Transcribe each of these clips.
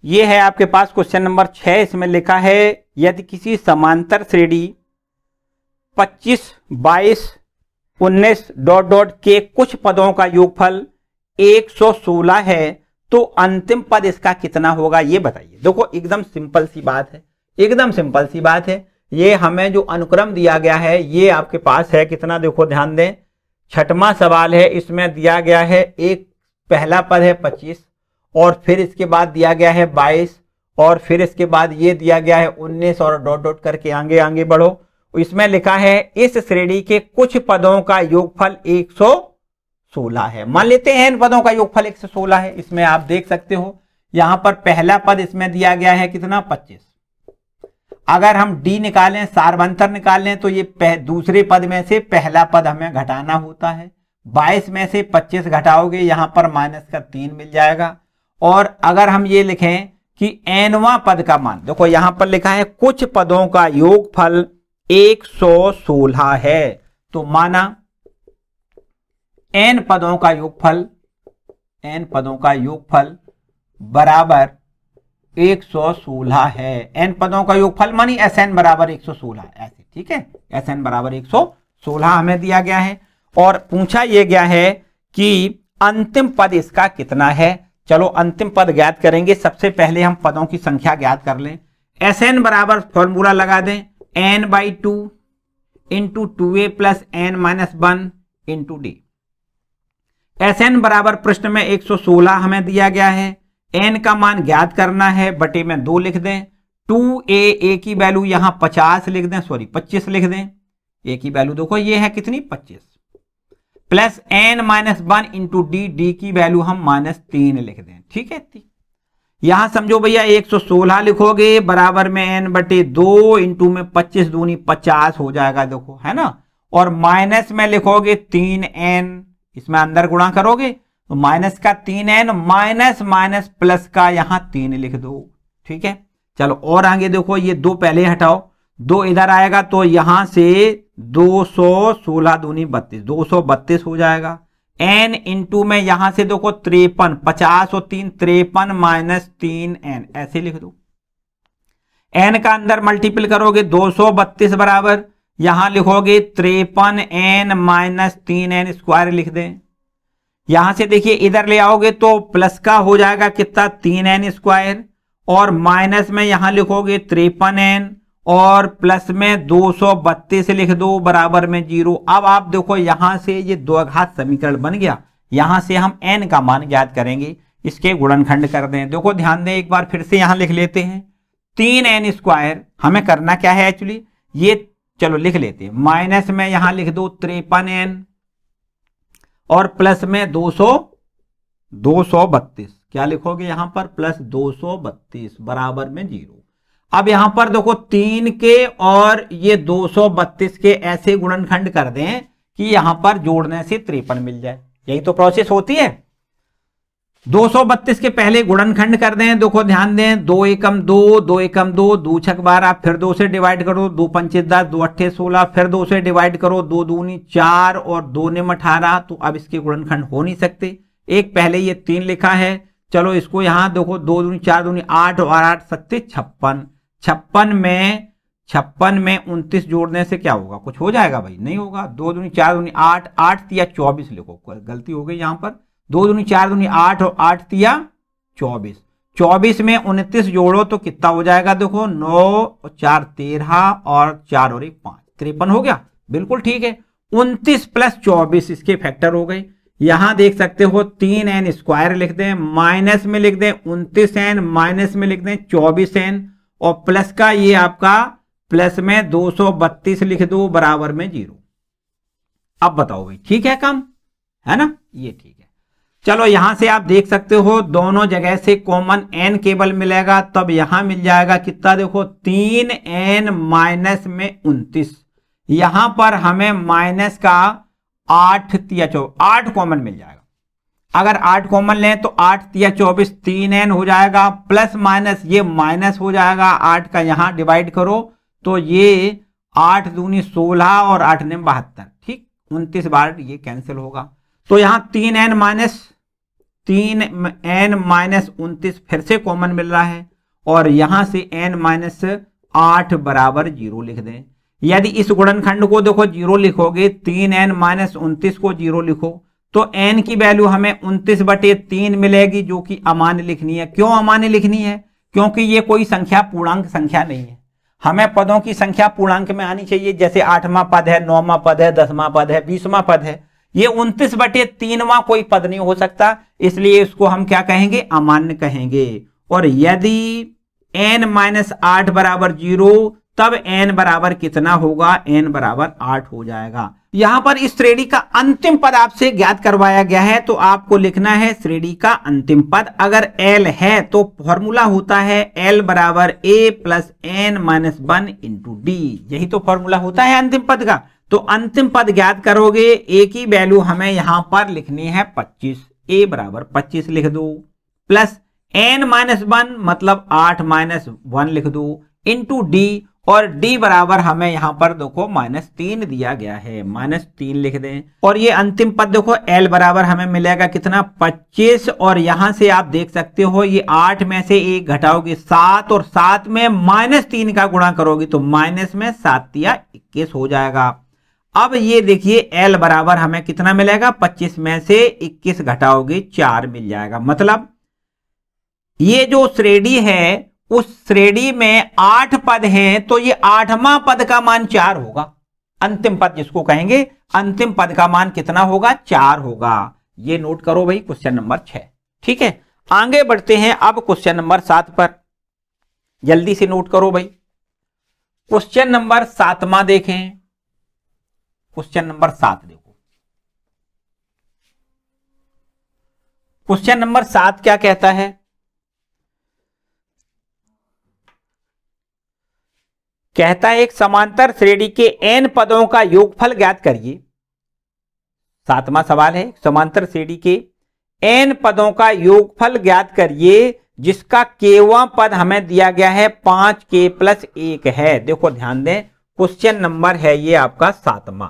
ये है आपके पास क्वेश्चन नंबर 6। इसमें लिखा है यदि किसी समांतर श्रेणी 25, 22, 19 डॉट डॉट के कुछ पदों का योगफल 116 है तो अंतिम पद इसका कितना होगा, ये बताइए। देखो एकदम सिंपल सी बात है, एकदम सिंपल सी बात है। ये हमें जो अनुक्रम दिया गया है ये आपके पास है कितना, देखो ध्यान दें, छठवां सवाल है। इसमें दिया गया है एक पहला पद है 25 और फिर इसके बाद दिया गया है 22 और फिर इसके बाद ये दिया गया है 19 और डॉट डॉट करके आगे आगे बढ़ो। इसमें लिखा है इस श्रेणी के कुछ पदों का योगफल 116 है। मान लेते हैं इन पदों का योगफल 116 है। इसमें आप देख सकते हो यहां पर पहला पद इसमें दिया गया है कितना, 25। अगर हम डी निकालें, सार्वंतर निकालें, तो ये दूसरे पद में से पहला पद हमें घटाना होता है। 22 में से 25 घटाओगे यहां पर माइनस का 3 मिल जाएगा। और अगर हम ये लिखें कि एनवां पद का मान, देखो यहां पर लिखा है कुछ पदों का योगफल 116 है, तो माना एन पदों का योगफल बराबर 116 है। एन पदों का योगफल मानी Sn बराबर 116 ऐसे, ठीक है। Sn बराबर 116 हमें दिया गया है और पूछा यह गया है कि अंतिम पद इसका कितना है। चलो अंतिम पद ज्ञात करेंगे। सबसे पहले हम पदों की संख्या ज्ञात कर लें। Sn बराबर फॉर्मूला लगा दें n/2 into 2a plus n-1 into D. Sn बराबर प्रश्न में 116 हमें दिया गया है। n का मान ज्ञात करना है, बटे में 2 लिख दें। 2a की वैल्यू यहां 50 लिख दें, सॉरी 25 लिख दें। a की वैल्यू देखो ये है कितनी, 25 प्लस n-1 इंटू डी की वैल्यू हम -3 लिख दें, ठीक है। यहां समझो भैया 116 लिखोगे बराबर में n/2 इंटू में 25 दूनी 50 हो जाएगा, देखो है ना। और माइनस में लिखोगे 3n, इसमें अंदर गुणा करोगे तो माइनस का 3n माइनस माइनस प्लस का यहां 3 लिख दो, ठीक है। चलो और आगे देखो, ये 2 पहले हटाओ, 2 इधर आएगा तो यहां से 216 दूनी 32, 232 हो जाएगा। n इंटू में यहां से देखो 53, 50 और 3 53 माइनस 3n ऐसे लिख दो। n का अंदर मल्टीपल करोगे 232 बराबर यहां लिखोगे 53n माइनस 3n स्क्वायर लिख दें। यहां से देखिए इधर ले आओगे तो प्लस का हो जाएगा कितना, 3n स्क्वायर और माइनस में यहां लिखोगे 53n और प्लस में 232 लिख दो बराबर में 0। अब आप देखो यहां से ये द्विघात समीकरण बन गया। यहां से हम n का मान ज्ञात करेंगे, इसके गुणनखंड कर दें। देखो ध्यान दें, एक बार फिर से यहां लिख लेते हैं 3n स्क्वायर। हमें करना क्या है एक्चुअली, ये चलो लिख लेते हैं। माइनस में यहां लिख दो 53n और प्लस में 232, क्या लिखोगे यहां पर, प्लस 232 बराबर में 0। अब यहां पर देखो 3 के और ये 232 के ऐसे गुणनखंड कर दें कि यहां पर जोड़ने से 53 मिल जाए। यही तो प्रोसेस होती है। 232 के पहले गुणनखंड कर दें, देखो ध्यान दें, 2 एकम 2, 2 एकम 2, 2 छक 12, फिर 2 से डिवाइड करो, 2 पंचे 10, 2 अट्ठे 16, फिर 2 से डिवाइड करो, 2 दूनी 4 और 2 निम 18। तो अब इसके गुणनखंड हो नहीं सकते। एक पहले ये 3 लिखा है, चलो इसको यहां देखो 2 दूनी 4 दूनी 8 और 8 सत्ते 56। 56 में 29 जोड़ने से क्या होगा, कुछ हो जाएगा भाई, नहीं होगा। 2 दूनी 4 दूनी 8, 8 तिया 24 लिखो, गलती हो गई यहां पर। 2 दूनी 4 दूनी 8 और 8 तिया 24। 24 में 29 जोड़ो तो कितना हो जाएगा, देखो 9 और 4 13 और 4 और 1 5 53 हो गया, बिल्कुल ठीक है। 29 प्लस 24 इसके फैक्टर हो गए। यहां देख सकते हो 3n स्क्वायर लिख दें, माइनस में लिख दें 29n, माइनस में लिख दें 24n और प्लस का ये आपका प्लस में 232 लिख दो बराबर में 0। अब बताओ भाई ठीक है काम, है ना, ये ठीक है। चलो यहां से आप देख सकते हो दोनों जगह से कॉमन n केवल मिलेगा, तब यहां मिल जाएगा कितना, देखो 3n माइनस में 29। यहां पर हमें माइनस का 8 तिया 8 कॉमन मिल जाएगा। अगर 8 कॉमन लें तो 8 तिया 24 3n हो जाएगा, प्लस माइनस ये माइनस हो जाएगा। 8 का यहां डिवाइड करो तो ये 8 दूनी 16 और 8 ने 72, ठीक। 29 बार ये कैंसिल होगा तो यहां 3n माइनस 3n-29 फिर से कॉमन मिल रहा है और यहां से n-8 बराबर 0 लिख दें। यदि इस गुणनखंड को देखो 0 लिखोगे, 3n-29 को 0 लिखो तो n की वैल्यू हमें 29/3 मिलेगी, जो कि अमान्य लिखनी है। क्यों अमान्य लिखनी है? क्योंकि ये कोई संख्या पूर्णांक संख्या नहीं है। हमें पदों की संख्या पूर्णांक में आनी चाहिए, जैसे 8वां पद है, 9वां पद है, 10वां पद है, 20वां पद है। ये 29/3वां कोई पद नहीं हो सकता, इसलिए इसको हम क्या कहेंगे? अमान्य कहेंगे। और यदि n-8 बराबर 0 तब n बराबर कितना होगा? n बराबर 8 हो जाएगा। यहां पर इस श्रेणी का अंतिम पद आपसे ज्ञात करवाया गया है, तो आपको लिखना है श्रेणी का अंतिम पद। अगर l है तो फॉर्मूला होता है l बराबर a plus n-1 into D. यही तो फॉर्मूला होता है अंतिम पद का। तो अंतिम पद ज्ञात करोगे, a की वैल्यू हमें यहां पर लिखनी है 25, a बराबर 25 लिख दो, प्लस n-1 मतलब 8-1 लिख दो, इंटू डी, और d बराबर हमें यहां पर देखो -3 दिया गया है, -3 लिख दें। और ये अंतिम पद देखो l बराबर हमें मिलेगा कितना? 25। और यहां से आप देख सकते हो ये 8 में से 1 घटाओगे 7, और 7 में -3 का गुणा करोगे तो माइनस में 7 या 21 हो जाएगा। अब ये देखिए l बराबर हमें कितना मिलेगा? 25 में से 21 घटाओगे 4 मिल जाएगा। मतलब ये जो श्रेणी है उस श्रेणी में 8 पद हैं, तो ये 8वां पद का मान 4 होगा। अंतिम पद जिसको कहेंगे, अंतिम पद का मान कितना होगा? 4 होगा। ये नोट करो भाई, क्वेश्चन नंबर 6। ठीक है, आगे बढ़ते हैं अब क्वेश्चन नंबर 7 पर। जल्दी से नोट करो भाई। क्वेश्चन नंबर 7वां देखें। क्वेश्चन नंबर 7 देखो। क्वेश्चन नंबर 7 क्या कहता है? कहता है एक समांतर श्रेणी के n पदों का योगफल ज्ञात करिए। 7वां सवाल है, समांतर श्रेणी के n पदों का योगफल ज्ञात करिए, जिसका केवां पद हमें दिया गया है 5k + 1 है। देखो ध्यान दें, क्वेश्चन नंबर है ये आपका 7वां।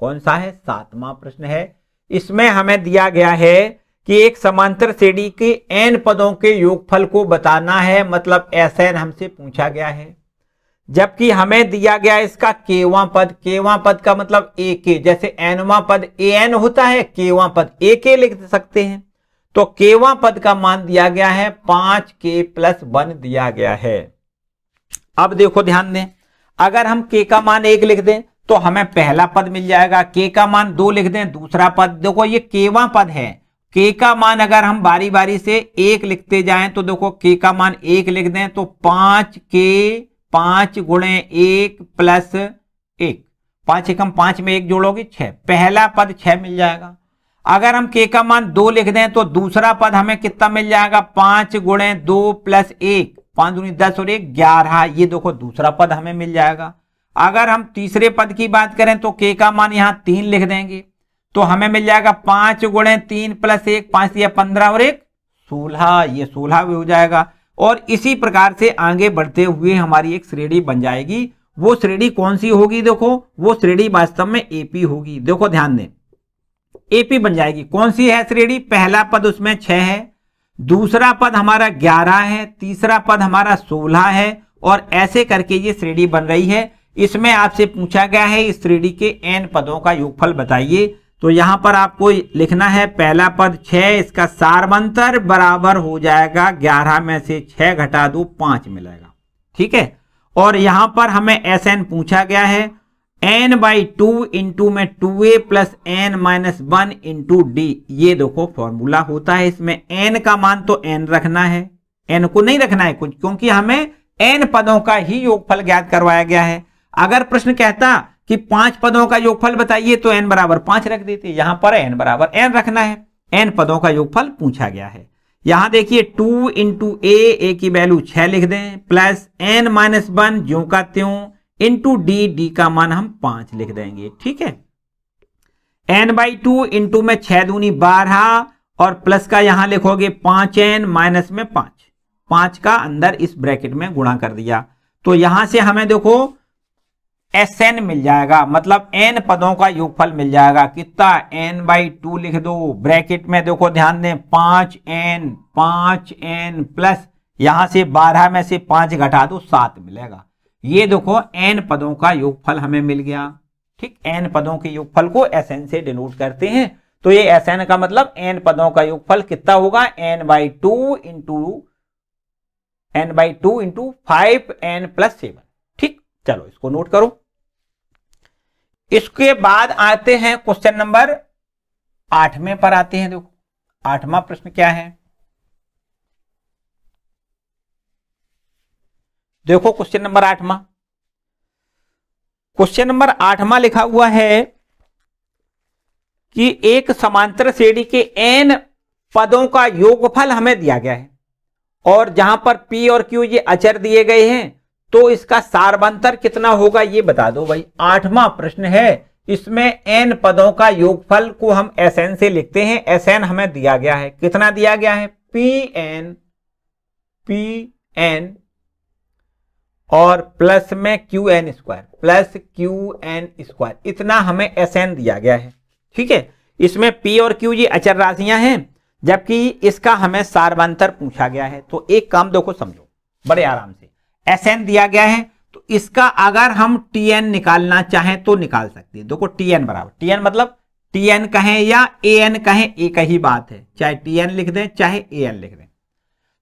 कौन सा है? 7वां प्रश्न है। इसमें हमें दिया गया है कि एक समांतर श्रेणी के n पदों के योगफल को बताना है, मतलब Sn हमसे पूछा गया है। जबकि हमें दिया गया इसका केवां पद। केवां पद का मतलब ak, जैसे nवां पद an होता है, केवां पद ak लिख सकते हैं। तो केवां पद का मान दिया गया है 5k + 1 दिया गया है। अब देखो ध्यान दें, अगर हम k का मान 1 लिख दें तो हमें पहला पद मिल जाएगा, k का मान 2 लिख दें दूसरा पद। देखो ये केवां पद है, k का मान अगर हम बारी बारी से 1 लिखते जाएं तो देखो k का मान 1 लिख दें तो 5k 5 × 1 + 1, 5 एकम 5 में 1 जोड़ोगे 6, पहला पद 6 मिल जाएगा। अगर हम k का मान 2 लिख दें तो दूसरा पद हमें कितना मिल जाएगा? 5 × 2 + 1, 5 दूनी 10 और 1 11, ये देखो दूसरा पद हमें मिल जाएगा। अगर हम तीसरे पद की बात करें तो k का मान यहां 3 लिख देंगे तो हमें मिल जाएगा 5 × 3 + 1, 5 या 15 और 1 16, ये 16 भी हो जाएगा। और इसी प्रकार से आगे बढ़ते हुए हमारी एक श्रेणी बन जाएगी। वो श्रेणी कौन सी होगी? देखो वो श्रेणी वास्तव में AP होगी। देखो ध्यान दें, AP बन जाएगी। कौन सी है श्रेणी? पहला पद उसमें 6 है, दूसरा पद हमारा 11 है, तीसरा पद हमारा 16 है, और ऐसे करके ये श्रेणी बन रही है। इसमें आपसे पूछा गया है इस श्रेणी के n पदों का योगफल बताइए। तो यहां पर आपको लिखना है पहला पद 6, इसका सारवंतर बराबर हो जाएगा 11 में से 6 घटा दो 5 मिलेगा। ठीक है, और यहां पर हमें Sn पूछा गया है, n/2 इंटू में 2a + n-1 इंटू d। ये देखो फॉर्मूला होता है, इसमें n का मान तो n रखना है, n को नहीं रखना है कुछ, क्योंकि हमें n पदों का ही योगफल ज्ञात करवाया गया है। अगर प्रश्न कहता कि 5 पदों का योगफल बताइए तो n बराबर 5 रख देते, यहां पर n बराबर n रखना है। n पदों का योगफल पूछा गया है। यहां देखिए 2 × a की वैल्यू 6 लिख दें, प्लस n-1 ज्यों का त्यों इंटू d का मान हम 5 लिख देंगे। ठीक है, n/2 इंटू में 6 दूनी 12 और प्लस का यहां लिखोगे 5n माइनस में 5 का अंदर इस ब्रैकेट में गुणा कर दिया। तो यहां से हमें देखो Sn मिल जाएगा, मतलब n पदों का योगफल मिल जाएगा। कितना? n/2 लिख दो, ब्रैकेट में देखो ध्यान दें 5n प्लस यहां से 12 में से 5 घटा दो 7 मिलेगा। ये देखो n पदों का योगफल हमें मिल गया। ठीक, n पदों के योगफल को Sn से डिनोट करते हैं। तो ये Sn का मतलब n पदों का योगफल कितना होगा? n/2 into 5n + 7। ठीक, चलो इसको नोट करो। इसके बाद आते हैं क्वेश्चन नंबर 8वें पर आते हैं। देखो 8वां प्रश्न क्या है, देखो क्वेश्चन नंबर 8वां। क्वेश्चन नंबर 8वां लिखा हुआ है कि एक समांतर श्रेणी के n पदों का योगफल हमें दिया गया है और जहां पर p और q ये अचर दिए गए हैं, तो इसका सारवंतर कितना होगा ये बता दो भाई। 8वां प्रश्न है, इसमें n पदों का योगफल को हम Sn से लिखते हैं। Sn हमें दिया गया है, कितना दिया गया है? Pn और प्लस में Qn स्क्वायर, इतना हमें Sn दिया गया है। ठीक है, इसमें p और q ये अचर राशियां हैं, जबकि इसका हमें सारवंतर पूछा गया है। तो एक काम देखो समझो बड़े आराम से, Sn दिया गया है तो इसका अगर हम Tn निकालना चाहें तो निकाल सकते हैं। देखो Tn बराबर, Tn मतलब Tn कहें या An कहें एक ही बात है, चाहे Tn लिख दें चाहे An लिख दें।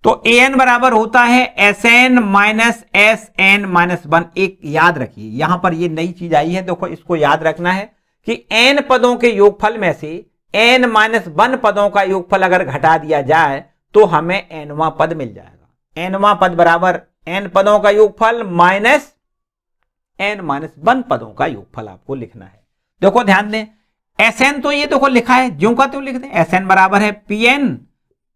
तो An बराबर होता है Sn माइनस Sn-1। एक याद रखिए, यहां पर ये नई चीज आई है, देखो इसको याद रखना है कि n पदों के योगफल में से n-1 पदों का योगफल अगर घटा दिया जाए तो हमें nवां पद मिल जाएगा। nवां पद बराबर n पदों का योगफल माइनस n-1 पदों का योगफल आपको लिखना है। देखो ध्यान दें, Sn तो ये देखो लिखा है, ज्यों का त्यों लिख दें। Sn बराबर है Pn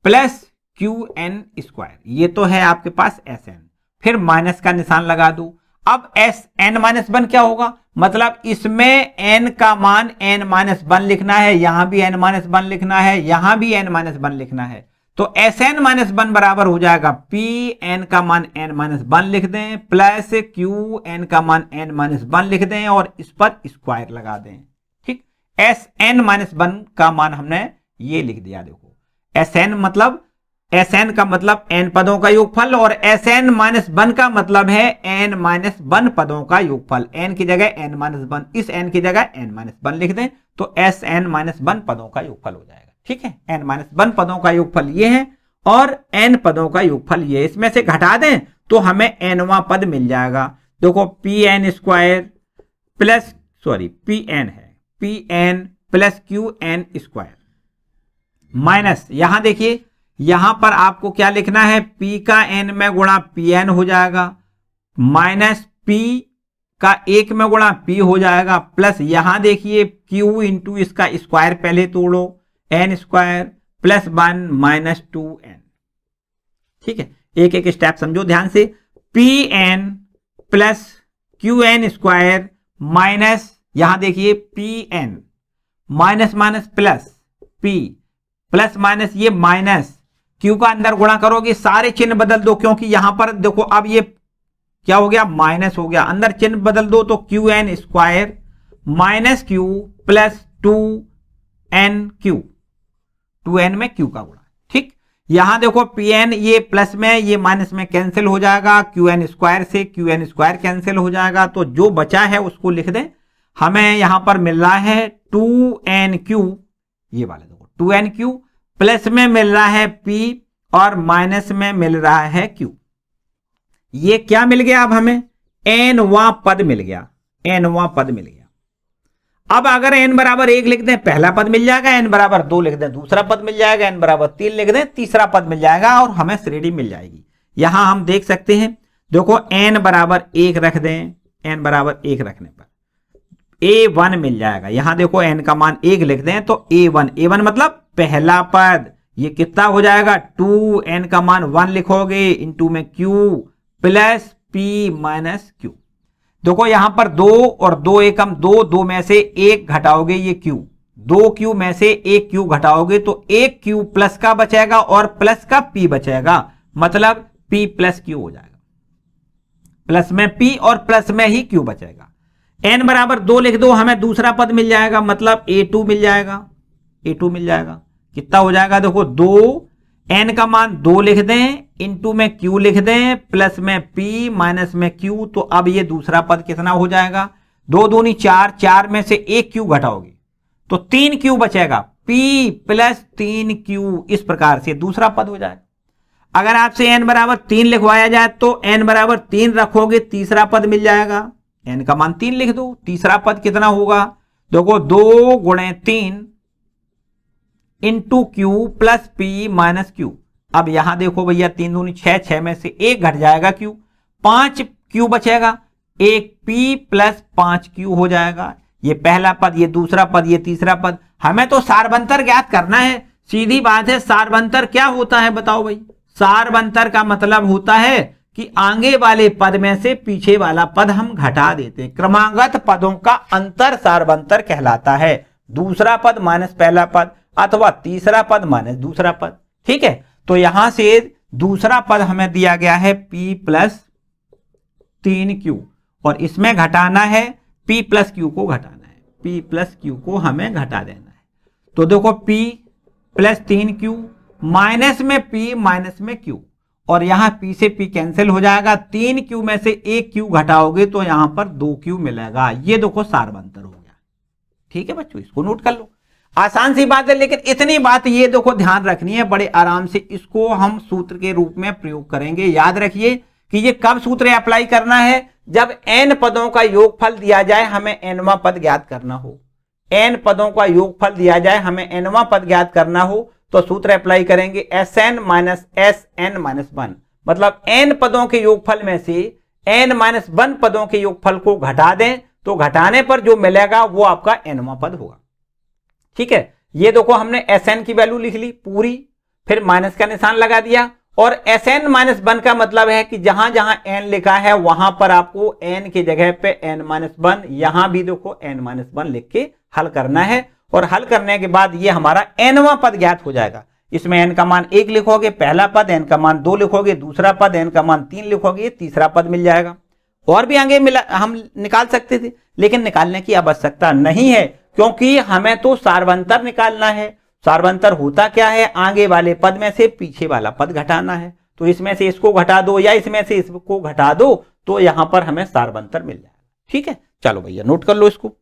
प्लस Qn स्क्वायर, ये तो है आपके पास Sn, फिर माइनस का निशान लगा दो। अब n-1 क्या होगा? मतलब इसमें n का मान n-1 लिखना है, यहां भी n-1 लिखना है, यहां भी n-1 लिखना है। तो Sn-1 बराबर हो जाएगा Pn का मान n-1 लिख दें प्लस Qn का मान n-1 लिख दें और इस पर स्क्वायर लगा दें। ठीक, Sn-1 का मान हमने ये लिख दिया। देखो Sn का मतलब n पदों का योगफल और Sn-1 का मतलब है n-1 पदों का योगफल। n की जगह n-1, इस n की जगह n-1 लिख दें तो Sn-1 पदों का योगफल हो जाएगा। ठीक है, n-1 पदों का योगफल ये है और n पदों का योगफल ये, इसमें से घटा दें तो हमें nवां पद मिल जाएगा। देखो Pn स्क्वायर प्लस Pn है, Pn plus Qn square minus, यहां देखिए यहां पर आपको क्या लिखना है? p का n में गुणा Pn हो जाएगा माइनस p का 1 में गुणा p हो जाएगा प्लस यहां देखिए q इंटू इसका स्क्वायर पहले तोड़ो n square plus 1 minus 2n। ठीक है, एक एक स्टेप समझो ध्यान से। Pn plus Qn square minus यहां देखिए Pn minus minus plus p plus minus ये माइनस q का अंदर गुणा करोगे, सारे चिन्ह बदल दो क्योंकि यहां पर देखो अब ये क्या हो गया? माइनस हो गया, अंदर चिन्ह बदल दो तो Qn square minus q plus 2nq, 2n में q का गुणा। ठीक, यहां देखो Pn ये प्लस में ये माइनस में कैंसिल हो जाएगा, Qn स्क्वायर से Qn स्क्वायर कैंसिल हो जाएगा, तो जो बचा है उसको लिख दें। हमें यहां पर मिल रहा है 2nq, ये वाला देखो 2nq प्लस में मिल रहा है p और माइनस में मिल रहा है q। ये क्या मिल गया? अब हमें nवां पद मिल गया, nवां पद मिल गया। अब अगर n बराबर 1 लिख दें पहला पद मिल जाएगा, n बराबर 2 लिख दें दूसरा पद मिल जाएगा, n बराबर 3 लिख दें तीसरा पद मिल जाएगा और हमें श्रेणी मिल जाएगी। यहां हम देख सकते हैं, देखो n बराबर 1 रख दें, n बराबर 1 रखने पर a1 मिल जाएगा। यहां देखो n का मान 1 लिख दें तो a1 मतलब पहला पद, ये कितना हो जाएगा? 2n का मान 1 लिखोगे इंटू में q plus p minus q। देखो यहां पर 2 और 2 एकम 2, 2 में से 1 घटाओगे ये q, 2q में से 1q घटाओगे तो 1q प्लस का बचेगा और प्लस का p बचेगा, मतलब p प्लस q हो जाएगा। प्लस में p और प्लस में ही q बचेगा। n बराबर 2 लिख दो, हमें दूसरा पद मिल जाएगा, मतलब a2 मिल जाएगा, a2 मिल जाएगा। कितना हो जाएगा देखो, 2 n का मान 2 लिख दें, इंटू में q लिख दें, प्लस में p माइनस में q। तो अब ये दूसरा पद कितना हो जाएगा, 2 दूनी 4, 4 में से 1 q घटाओगे तो 3 q बचेगा, p प्लस 3 q, इस प्रकार से दूसरा पद हो जाएगा। अगर आपसे n बराबर 3 लिखवाया जाए तो n बराबर 3 रखोगे, तीसरा पद मिल जाएगा, n का मान 3 लिख दो, तीसरा पद कितना होगा, देखो 2 गुणे 3 into Q plus P minus Q. अब यहां देखो भैया 3 दूनी 6, 6 में से 1 घट जाएगा क्यू, 5 क्यू बचेगा, 1 पी प्लस 5 क्यू हो जाएगा। ये पहला पद, ये दूसरा पद, ये तीसरा पद। हमें तो सारबंतर ज्ञात करना है, सीधी बात है। सारबंतर क्या होता है बताओ भाई, सारबंतर का मतलब होता है कि आगे वाले पद में से पीछे वाला पद हम घटा देते हैं। क्रमागत पदों का अंतर सारबंतर कहलाता है, दूसरा पद माइनस पहला पद अथवा तीसरा पद माइनस दूसरा पद। ठीक है, तो यहां से दूसरा पद हमें दिया गया है p प्लस 3q और इसमें घटाना है p प्लस q को घटाना है, p प्लस q को हमें घटा देना है। तो देखो p प्लस 3q माइनस में p माइनस में q, और यहां p से p कैंसिल हो जाएगा, 3q में से 1q घटाओगे तो यहां पर 2q मिलेगा। ये देखो सारबंतर हो गया। ठीक है बच्चों, इसको नोट कर लो, आसान सी बात है, लेकिन इतनी बात ये देखो ध्यान रखनी है, बड़े आराम से इसको हम सूत्र के रूप में प्रयोग करेंगे। याद रखिए कि ये कब सूत्र अप्लाई करना है, जब n पदों का योगफल दिया जाए, हमें nवां पद ज्ञात करना हो। n पदों का योगफल दिया जाए, हमें nवां पद ज्ञात करना हो, तो सूत्र अप्लाई करेंगे Sn माइनस Sn माइनस 1, मतलब n पदों के योगफल में से n माइनस 1 पदों के योगफल को घटा दें, तो घटाने पर जो मिलेगा वो आपका nवां पद होगा। ठीक है, ये देखो हमने Sn की वैल्यू लिख ली पूरी, फिर माइनस का निशान लगा दिया, और Sn माइनस 1 का मतलब है कि जहां जहां n लिखा है वहां पर आपको n की जगह पे n माइनस 1, यहां भी देखो n माइनस 1 लिख के हल करना है, और हल करने के बाद ये हमारा nवां पद ज्ञात हो जाएगा। इसमें n का मान 1 लिखोगे पहला पद, n का मान 2 लिखोगे दूसरा पद, n का मान 3 लिखोगे तीसरा पद मिल जाएगा। और भी आगे हम निकाल सकते थे, लेकिन निकालने की आवश्यकता नहीं है, क्योंकि हमें तो सारबंतर निकालना है। सारबंतर होता क्या है, आगे वाले पद में से पीछे वाला पद घटाना है। तो इसमें से इसको घटा दो या इसमें से इसको घटा दो, तो यहां पर हमें सारबंतर मिल जाएगा। ठीक है, चलो भैया नोट कर लो इसको।